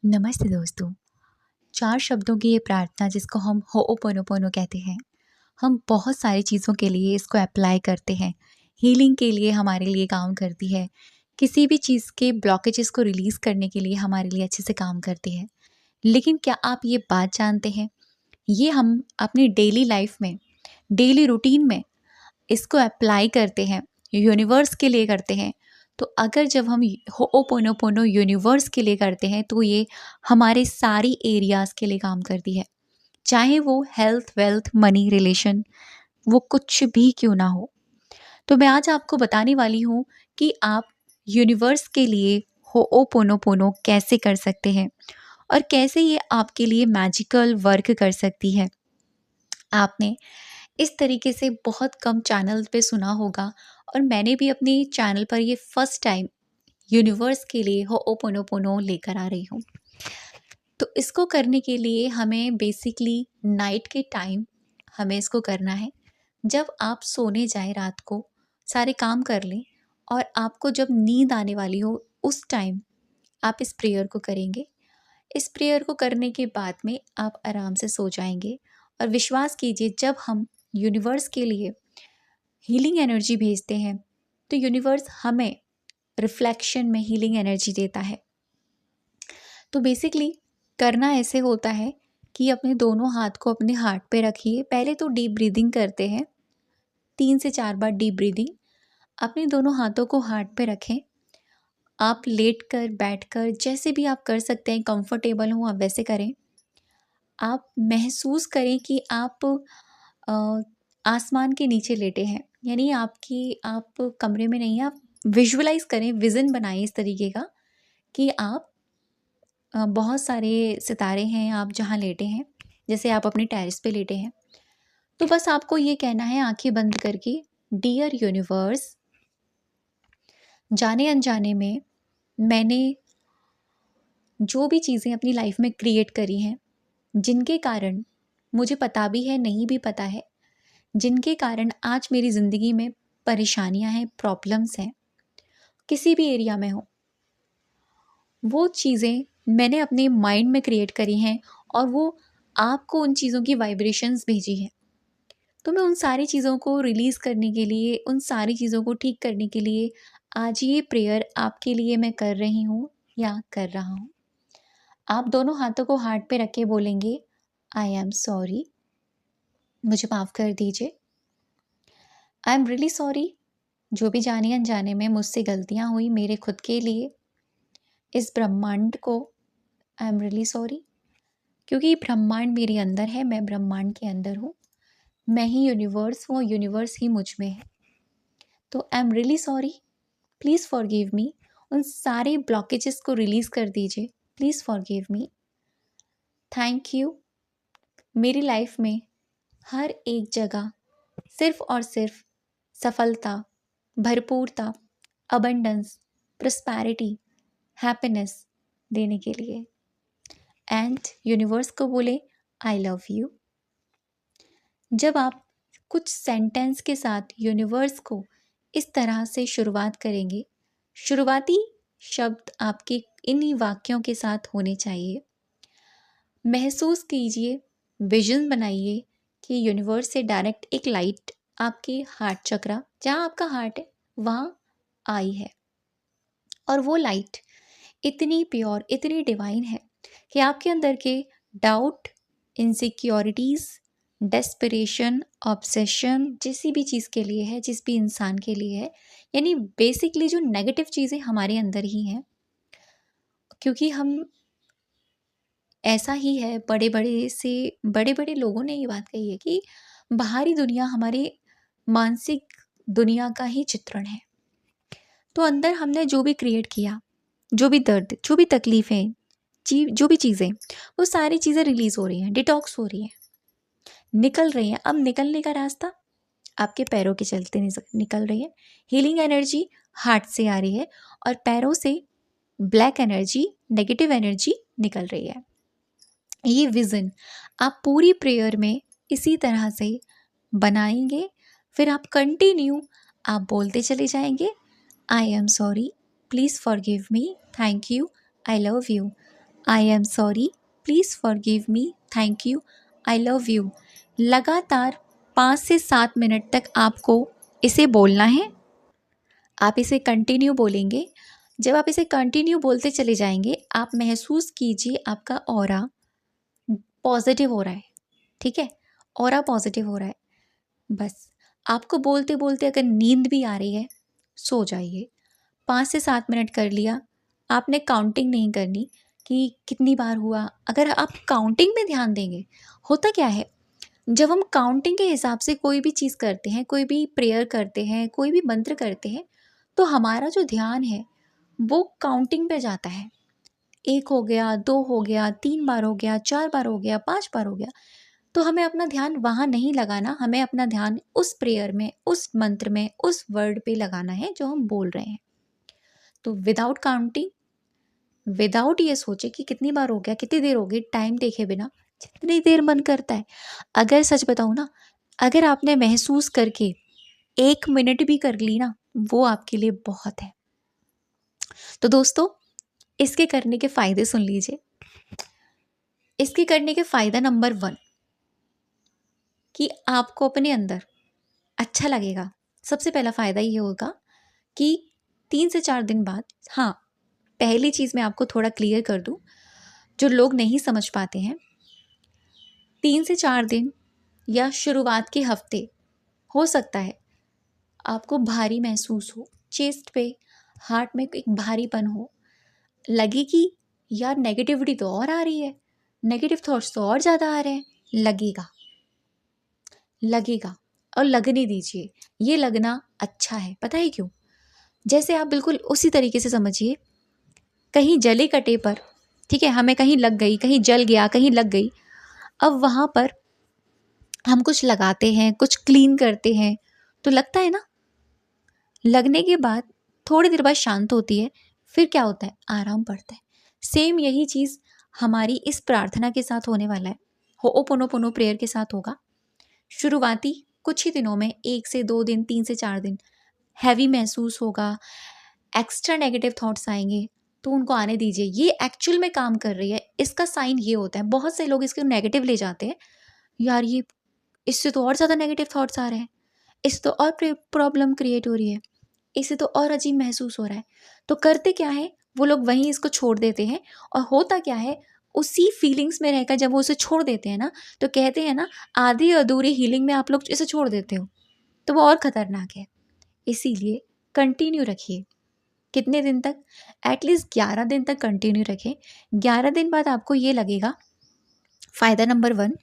नमस्ते दोस्तों। 4 शब्दों की ये प्रार्थना जिसको हम होओपोनोपोनो कहते हैं, हम बहुत सारी चीज़ों के लिए इसको अप्लाई करते हैं। हीलिंग के लिए हमारे लिए काम करती है, किसी भी चीज़ के ब्लॉकेजेस को रिलीज़ करने के लिए हमारे लिए अच्छे से काम करती है। लेकिन क्या आप ये बात जानते हैं, ये हम अपनी डेली लाइफ़ में, डेली रूटीन में इसको अप्लाई करते हैं, यूनिवर्स के लिए करते हैं। तो अगर जब हम होओपोनोपोनो यूनिवर्स के लिए करते हैं तो ये हमारे सारी एरियाज़ के लिए काम करती है। चाहे वो हेल्थ, वेल्थ, मनी, रिलेशन, वो कुछ भी क्यों ना हो। तो मैं आज आपको बताने वाली हूँ कि आप यूनिवर्स के लिए होओपोनोपोनो कैसे कर सकते हैं और कैसे ये आपके लिए मैजिकल वर्क कर सकती है। आपने इस तरीके से बहुत कम चैनल पे सुना होगा और मैंने भी अपने चैनल पर ये फर्स्ट टाइम यूनिवर्स के लिए होओपोनोपोनो लेकर आ रही हूँ। तो इसको करने के लिए हमें बेसिकली नाइट के टाइम हमें इसको करना है। जब आप सोने जाएँ रात को, सारे काम कर लें और आपको जब नींद आने वाली हो उस टाइम आप इस प्रेयर को करेंगे। इस प्रेयर को करने के बाद में आप आराम से सो जाएँगे और विश्वास कीजिए जब हम यूनिवर्स के लिए हीलिंग एनर्जी भेजते हैं, तो यूनिवर्स हमें रिफ्लेक्शन में हीलिंग एनर्जी देता है। तो बेसिकली करना ऐसे होता है कि अपने दोनों हाथ को अपने हार्ट पे रखिए। पहले तो डीप ब्रीदिंग करते हैं, 3 से 4 बार डीप ब्रीदिंग। अपने दोनों हाथों को हार्ट पे रखें। आप लेटकर, बैठकर जैसे भी आप कर सकते हैं, कंफर्टेबल हो आप वैसे करें। आप महसूस करें कि आप अ, आसमान के नीचे लेटे हैं, यानी आप कमरे में नहीं हैं, आप विजुअलाइज़ करें, विज़न बनाएँ इस तरीके का कि आप बहुत सारे सितारे हैं, आप जहाँ लेटे हैं, जैसे आप अपने टेरेस पे लेटे हैं। तो बस आपको ये कहना है आँखें बंद करके, डियर यूनिवर्स, जाने-अनजाने में मैंने जो भी चीज़ें अपनी लाइफ़ में क्रिएट करी हैं, जिनके कारण मुझे पता भी है, नहीं भी पता है, जिनके कारण आज मेरी ज़िंदगी में परेशानियाँ हैं, प्रॉब्लम्स हैं, किसी भी एरिया में हो, वो चीज़ें मैंने अपने माइंड में क्रिएट करी हैं और वो आपको उन चीज़ों की वाइब्रेशंस भेजी हैं। तो मैं उन सारी चीज़ों को रिलीज़ करने के लिए, उन सारी चीज़ों को ठीक करने के लिए आज ये प्रेयर आपके लिए मैं कर रही हूँ या कर रहा हूँ। आप दोनों हाथों को हार्ट पे रख के बोलेंगे, आई एम सॉरी, मुझे माफ़ कर दीजिए। आई एम रियली सॉरी, जो भी जाने-अनजाने में मुझसे गलतियाँ हुई मेरे खुद के लिए, इस ब्रह्मांड को आई एम रियली सॉरी, क्योंकि ब्रह्मांड मेरे अंदर है, मैं ब्रह्मांड के अंदर हूँ। मैं ही यूनिवर्स हूँ, यूनिवर्स ही मुझ में है। तो I am really sorry, please forgive me. उन सारे ब्लॉकेजेस को रिलीज़ कर दीजिए, please forgive me. Thank you. मेरी लाइफ में हर एक जगह सिर्फ़ और सिर्फ़ सफलता, भरपूरता, अबंडेंस, प्रॉस्पेरिटी, हैप्पीनेस देने के लिए। एंड यूनिवर्स को बोले, आई लव यू। जब आप कुछ सेंटेंस के साथ यूनिवर्स को इस तरह से शुरुआत करेंगे, शुरुआती शब्द आपके इन्हीं वाक्यों के साथ होने चाहिए। महसूस कीजिए, विजन बनाइए कि यूनिवर्स से डायरेक्ट एक लाइट आपके हार्ट चक्रा, जहाँ आपका हार्ट है, वहाँ आई है और वो लाइट इतनी प्योर, इतनी डिवाइन है कि आपके अंदर के डाउट, इनसिक्योरिटीज़, डेस्परेशन, ऑब्सेशन जिसी भी चीज़ के लिए है, जिस भी इंसान के लिए है, यानी बेसिकली जो नेगेटिव चीज़ें हमारे अंदर ही हैं, क्योंकि हम ऐसा ही है, बड़े-बड़े लोगों ने ये बात कही है कि बाहरी दुनिया हमारी मानसिक दुनिया का ही चित्रण है। तो अंदर हमने जो भी क्रिएट किया, जो भी दर्द, जो भी तकलीफ़ें, जो भी चीज़ें, वो सारी चीज़ें रिलीज़ हो रही हैं, डिटॉक्स हो रही हैं, निकल रही हैं। अब निकलने का रास्ता आपके पैरों के चलते निकल रही है। हीलिंग एनर्जी हार्ट से आ रही है और पैरों से ब्लैक एनर्जी, नेगेटिव एनर्जी निकल रही है। ये विज़न आप पूरी प्रेयर में इसी तरह से बनाएंगे। फिर आप कंटिन्यू आप बोलते चले जाएंगे, I am sorry, please forgive me, thank you, I love you. I am sorry, please forgive me, thank you, I love you. लगातार 5 से 7 मिनट तक आपको इसे बोलना है। आप इसे कंटिन्यू बोलेंगे। जब आप इसे कंटिन्यू बोलते चले जाएंगे, आप महसूस कीजिए आपका ऑरा पॉजिटिव हो रहा है। ठीक है, ऑरा पॉजिटिव हो रहा है। बस आपको बोलते बोलते अगर नींद भी आ रही है, सो जाइए। 5 से 7 मिनट कर लिया, आपने काउंटिंग नहीं करनी कि कितनी बार हुआ। अगर आप काउंटिंग में ध्यान देंगे, होता क्या है, जब हम काउंटिंग के हिसाब से कोई भी चीज़ करते हैं, कोई भी प्रेयर करते हैं, कोई भी मंत्र करते हैं, तो हमारा जो ध्यान है वो काउंटिंग पे जाता है। 1 हो गया, 2 हो गया, 3 बार हो गया, 4 बार हो गया, 5 बार हो गया। तो हमें अपना ध्यान वहाँ नहीं लगाना, हमें अपना ध्यान उस प्रेयर में, उस मंत्र में, उस वर्ड पे लगाना है जो हम बोल रहे हैं। तो विदाउट काउंटिंग, विदाउट ये सोचे कि कितनी बार हो गया, कितनी देर हो गई, टाइम देखे बिना जितनी देर मन करता है। अगर सच बताऊँ ना, अगर आपने महसूस करके 1 मिनट भी कर ली ना, वो आपके लिए बहुत है। तो दोस्तों, इसके करने के फ़ायदे सुन लीजिए। इसके करने के फ़ायदा नंबर 1 कि आपको अपने अंदर अच्छा लगेगा। सबसे पहला फ़ायदा ये होगा कि 3 से 4 दिन बाद, हाँ, पहली चीज़ मैं आपको थोड़ा क्लियर कर दूँ, जो लोग नहीं समझ पाते हैं। 3 से 4 दिन या शुरुआत के हफ्ते हो सकता है आपको भारी महसूस हो, चेस्ट पे, हार्ट में एक भारीपन हो, लगे कि यार नेगेटिविटी तो और आ रही है, नेगेटिव थॉट्स तो और ज़्यादा आ रहे हैं। लगेगा, लगेगा, और लगने दीजिए। ये लगना अच्छा है, पता है क्यों? जैसे आप बिल्कुल उसी तरीके से समझिए, कहीं जले कटे पर, ठीक है, हमें कहीं लग गई, कहीं जल गया, कहीं लग गई। अब वहाँ पर हम कुछ लगाते हैं, कुछ क्लीन करते हैं, तो लगता है ना, लगने के बाद थोड़ी देर बाद शांत होती है, फिर क्या होता है, आराम पड़ता है। सेम यही चीज़ हमारी इस प्रार्थना के साथ होने वाला है, होओपोनोपोनो प्रेयर के साथ होगा। शुरुआती कुछ ही दिनों में, 1 से 2 दिन, 3 से 4 दिन हैवी महसूस होगा, एक्स्ट्रा नेगेटिव थॉट्स आएंगे, तो उनको आने दीजिए। ये एक्चुअल में काम कर रही है, इसका साइन ये होता है। बहुत से लोग इसको नेगेटिव ले जाते हैं, यार ये इससे तो और ज़्यादा नेगेटिव थॉट्स आ रहे हैं, इससे तो और प्रॉब्लम क्रिएट हो रही है, इससे तो और अजीब महसूस हो रहा है। तो करते क्या है, वो लोग वहीं इसको छोड़ देते हैं। और होता क्या है, उसी फीलिंग्स में रहकर जब वो उसे छोड़ देते हैं ना, तो कहते हैं ना, आधी अधूरी हीलिंग में आप लोग इसे छोड़ देते हो, तो वो और ख़तरनाक है। इसीलिए कंटिन्यू रखिए। कितने दिन तक? एटलीस्ट 11 दिन तक कंटिन्यू रखें। 11 दिन बाद आपको ये लगेगा, फ़ायदा नंबर 1,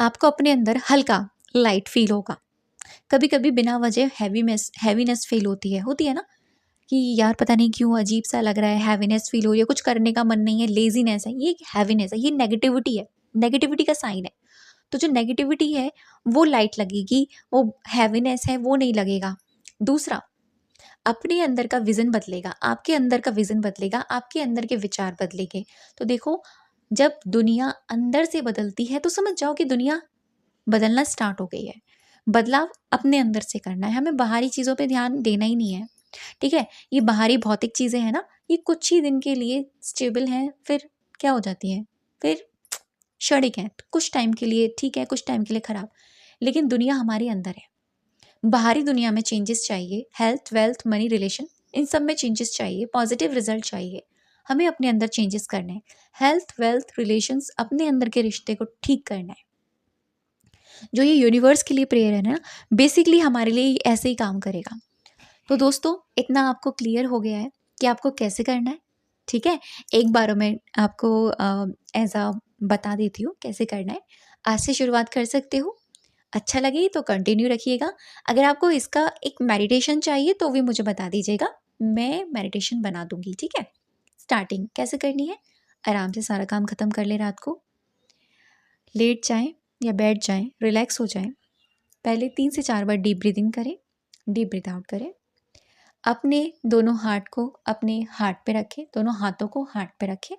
आपको अपने अंदर हल्का लाइट फील होगा। कभी कभी बिना वजह हैवीनेस फील होती है ना, कि यार पता नहीं क्यों अजीब सा लग रहा है, हैवीनेस फील हो रही है, कुछ करने का मन नहीं है, लेजीनेस है। ये हैवीनेस है, ये नेगेटिविटी है, नेगेटिविटी का साइन है। तो जो नेगेटिविटी है वो लाइट लगेगी, वो हैवीनेस है वो नहीं लगेगा। दूसरा, अपने अंदर का विज़न बदलेगा, आपके अंदर का विज़न बदलेगा, आपके अंदर के विचार बदलेंगे। तो देखो, जब दुनिया अंदर से बदलती है तो समझ जाओ कि दुनिया बदलना स्टार्ट हो गई है। बदलाव अपने अंदर से करना है, हमें बाहरी चीज़ों पे ध्यान देना ही नहीं है। ठीक है, ये बाहरी भौतिक चीज़ें हैं ना, ये कुछ ही दिन के लिए स्टेबल हैं, फिर क्या हो जाती हैं, फिर क्षणिक हैं, कुछ टाइम के लिए ठीक है, कुछ टाइम के लिए खराब। लेकिन दुनिया हमारे अंदर है। बाहरी दुनिया में चेंजेस चाहिए, हेल्थ, वेल्थ, मनी, रिलेशन, इन सब में चेंजेस चाहिए, पॉजिटिव रिजल्ट चाहिए। हमें अपने अंदर चेंजेस करने हैं। हेल्थ, वेल्थ, रिलेशंस, अपने अंदर के रिश्ते को ठीक करना है। जो ये यूनिवर्स के लिए प्रेयर है ना, बेसिकली हमारे लिए ये ऐसे ही काम करेगा। तो दोस्तों, इतना आपको क्लियर हो गया है कि आपको कैसे करना है। ठीक है, एक बार मैं आपको एज अ बता देती हूँ कैसे करना है। आज से शुरुआत कर सकते हो। अच्छा लगे तो कंटिन्यू रखिएगा। अगर आपको इसका एक मेडिटेशन चाहिए तो भी मुझे बता दीजिएगा, मैं मेडिटेशन बना दूंगी। ठीक है, स्टार्टिंग कैसे करनी है, आराम से सारा काम ख़त्म कर ले, रात को लेट जाएं या बैठ जाएं, रिलैक्स हो जाएं। पहले 3 से 4 बार डीप ब्रीदिंग करें, डीप ब्रीथ आउट करें। अपने दोनों हाथ को अपने हार्ट पे रखें, दोनों हाथों को हार्ट पे रखें।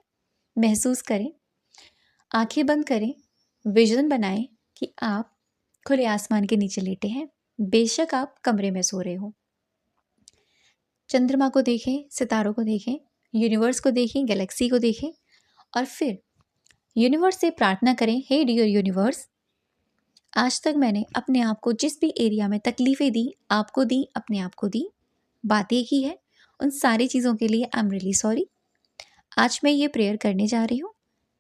महसूस करें, आंखें बंद करें, विजन बनाएं कि आप खुले आसमान के नीचे लेटे हैं। बेशक आप कमरे में सो रहे हो। चंद्रमा को देखें, सितारों को देखें, यूनिवर्स को देखें, गैलेक्सी को देखें, और फिर यूनिवर्स से प्रार्थना करें, हे डियर यूनिवर्स, आज तक मैंने अपने आप को जिस भी एरिया में तकलीफ़ें दी, आपको दी, अपने आप को दी, बातें की है, उन सारी चीज़ों के लिए आई एम रियली सॉरी। आज मैं ये प्रेयर करने जा रही हूँ,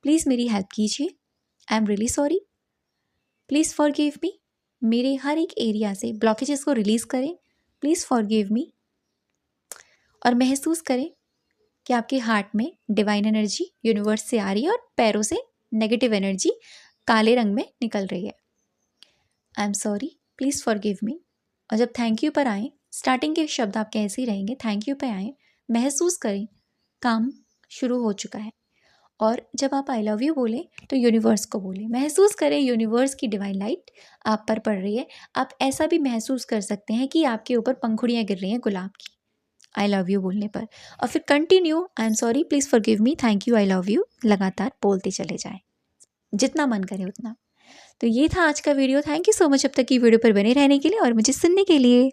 प्लीज़ मेरी हेल्प कीजिए। I am really sorry, please forgive me. मेरे हर एक एरिया से ब्लॉकेजेस को रिलीज़ करें, प्लीज़ फॉरगिव मी। और महसूस करें कि आपके हार्ट में डिवाइन एनर्जी यूनिवर्स से आ रही है और पैरों से नेगेटिव एनर्जी काले रंग में निकल रही है। I am sorry, please forgive me. और जब थैंक यू पर आएँ, स्टार्टिंग के शब्द आप कैसे ही रहेंगे, थैंक यू पे आएँ, महसूस करें काम शुरू हो चुका है। और जब आप आई लव यू बोलें तो यूनिवर्स को बोलें, महसूस करें यूनिवर्स की डिवाइन लाइट आप पर पड़ रही है। आप ऐसा भी महसूस कर सकते हैं कि आपके ऊपर पंखुड़ियाँ गिर रही हैं गुलाब की आई लव यू बोलने पर। और फिर continue, I am sorry, please forgive me, thank you, I love you लगातार बोलते चले जाएं, जितना मन करे उतना। तो ये था आज का video. Thank you so much अब तक की वीडियो पर बने रहने के लिए और मुझे सुनने के लिए।